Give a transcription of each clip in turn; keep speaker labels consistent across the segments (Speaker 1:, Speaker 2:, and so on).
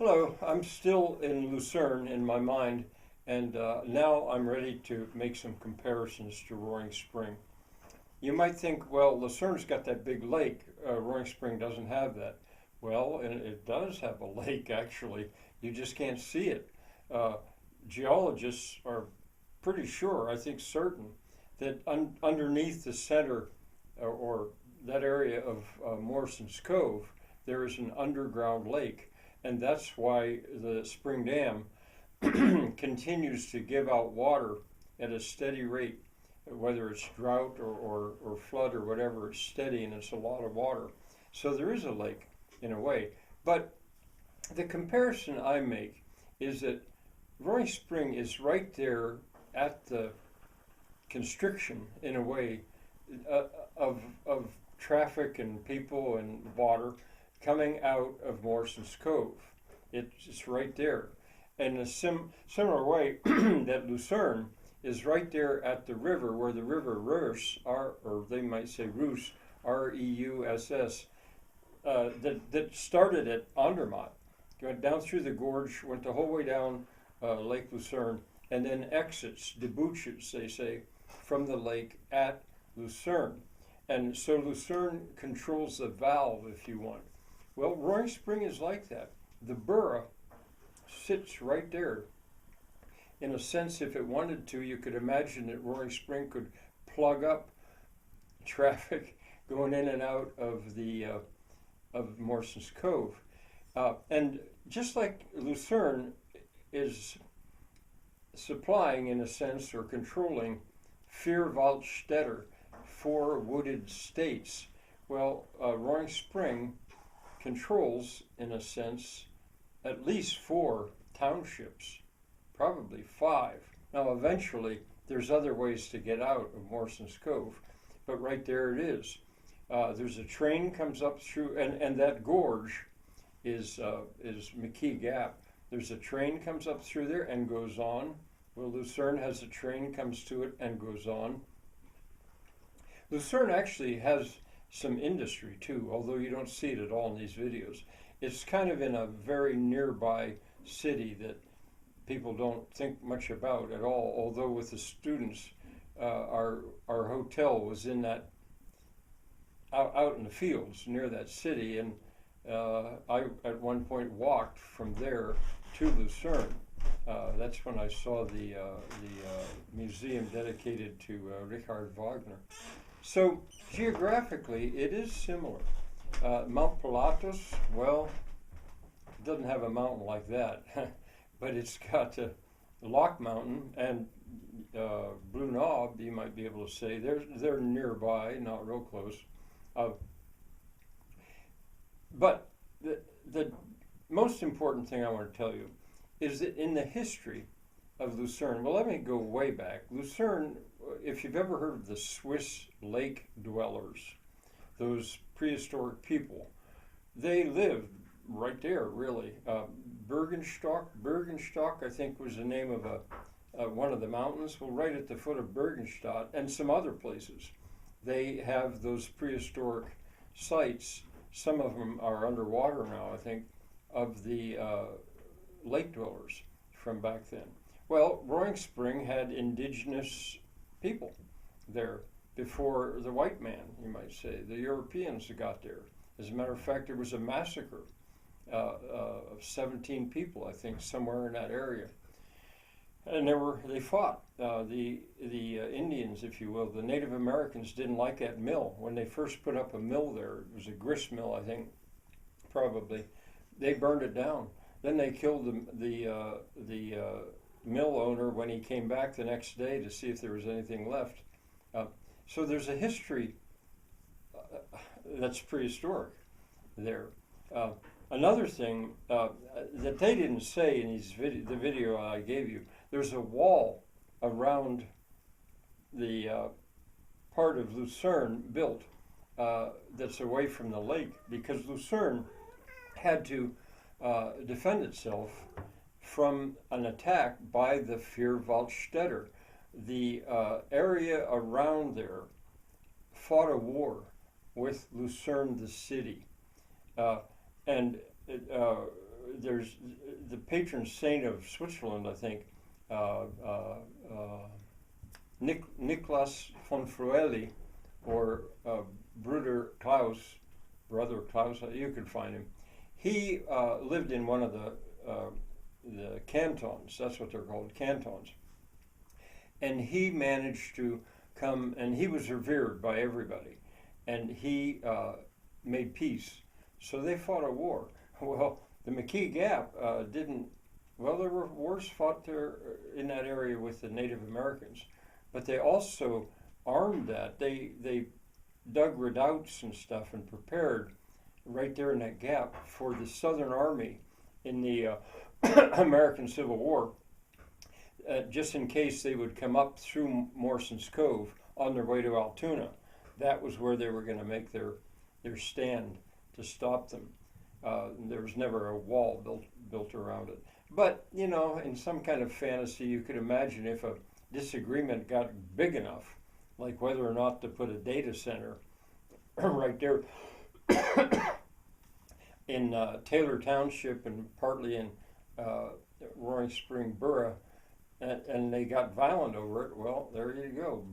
Speaker 1: Hello, I'm still in Lucerne in my mind, and now I'm ready to make some comparisons to Roaring Spring. You might think, well, Lucerne's got that big lake. Roaring Spring doesn't have that. Well, and it does have a lake, actually. You just can't see it. Uh, Geologists are pretty sure, I think certain, that underneath the center or that area of Morrison's Cove, there is an underground lake. And that's why the spring dam continues to give out water at a steady rate, whether it's drought or flood or whatever, it's steady and it's a lot of water. So there is a lake in a way. But the comparison I make is that Roaring Spring is right there at the constriction, in a way, uh, of traffic and people and water coming out of Morrison's Cove. It's right there. In a similar way, that Lucerne is right there at the river where the river Reuss, or they might say Reuss, Reuss, that started at Andermatt, went down through the gorge, went the whole way down Lake Lucerne, and then exits, debouches, they say, from the lake at Lucerne. And so Lucerne controls the valve, if you want. Well, Roaring Spring is like that. The borough sits right there. In a sense, if it wanted to, you could imagine that Roaring Spring could plug up traffic going in and out of the of Morrison's Cove, and just like Lucerne is supplying, in a sense, or controlling Vierwaldstätter, four wooded states. Well, Roaring Spring controls, in a sense, at least four townships, probably five. Now, eventually, there's other ways to get out of Morrison's Cove, but right there it is. There's a train comes up through, and that gorge is McKee Gap. There's a train comes up through there and goes on. Well, Lucerne has a train comes to it and goes on. Lucerne actually has some industry too, although you don't see it at all in these videos. It's kind of in a very nearby city that people don't think much about at all, although with the students, our hotel was in that, out in the fields near that city, and I at one point walked from there to Lucerne. That's when I saw the museum dedicated to Richard Wagner. So geographically, it is similar. Mount Pilatus, well, it doesn't have a mountain like that, but it's got Lock Mountain and Blue Knob, you might be able to say. They're nearby, not real close. But the most important thing I want to tell you is that in the history of Lucerne, well, let me go way back. Lucerne, if you've ever heard of the Swiss lake dwellers, those prehistoric people, they lived right there, really. Bergenstock, I think, was the name of one of the mountains. Well, right at the foot of Bergenstadt and some other places, they have those prehistoric sites. Some of them are underwater now, I think, of the lake dwellers from back then. Well, Roaring Spring had indigenous people there before the white man, you might say. The Europeans got there. As a matter of fact, there was a massacre of 17 people, I think, somewhere in that area. And they fought. The Indians, if you will, the Native Americans didn't like that mill. When they first put up a mill there, it was a grist mill, I think, probably. They burned it down. Then they killed the mill owner when he came back the next day to see if there was anything left. So there's a history that's prehistoric there. Another thing that they didn't say in the video I gave you, there's a wall around the part of Lucerne built that's away from the lake, because Lucerne had to defend itself from an attack by the Vierwaldstätter. The area around there fought a war with Lucerne, the city. And there's the patron saint of Switzerland, I think, uh, uh, uh, Nicholas von Frueli, or Brother Klaus, you could find him. He lived in one of the cantons. That's what they're called, cantons. And he managed to come, and he was revered by everybody. And he made peace. So they fought a war. Well, the McKee Gap didn't. Well, there were wars fought there in that area with the Native Americans, but they also armed that. They dug redoubts and stuff and prepared right there in that gap for the Southern Army in the American Civil War, just in case they would come up through Morrison's Cove on their way to Altoona. That was where they were going to make their stand to stop them. There was never a wall built around it. But, you know, in some kind of fantasy, you could imagine if a disagreement got big enough, like whether or not to put a data center right there in Taylor Township and partly in Roaring Spring Borough, and they got violent over it, well, there you go.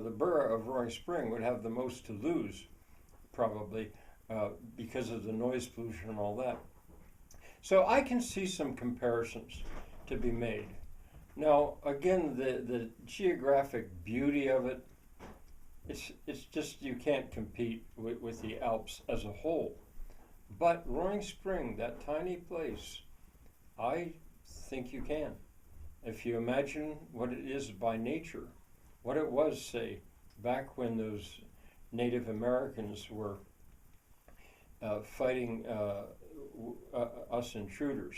Speaker 1: The borough of Roaring Spring would have the most to lose, probably, because of the noise pollution and all that. So I can see some comparisons to be made. Now, again, the geographic beauty of it, it's just you can't compete with the Alps as a whole. But Roaring Spring, that tiny place, I think you can. If you imagine what it is by nature, what it was, say, back when those Native Americans were fighting us intruders.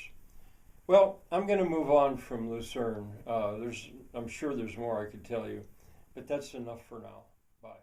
Speaker 1: Well, I'm going to move on from Lucerne. I'm sure there's more I could tell you, but that's enough for now. Bye.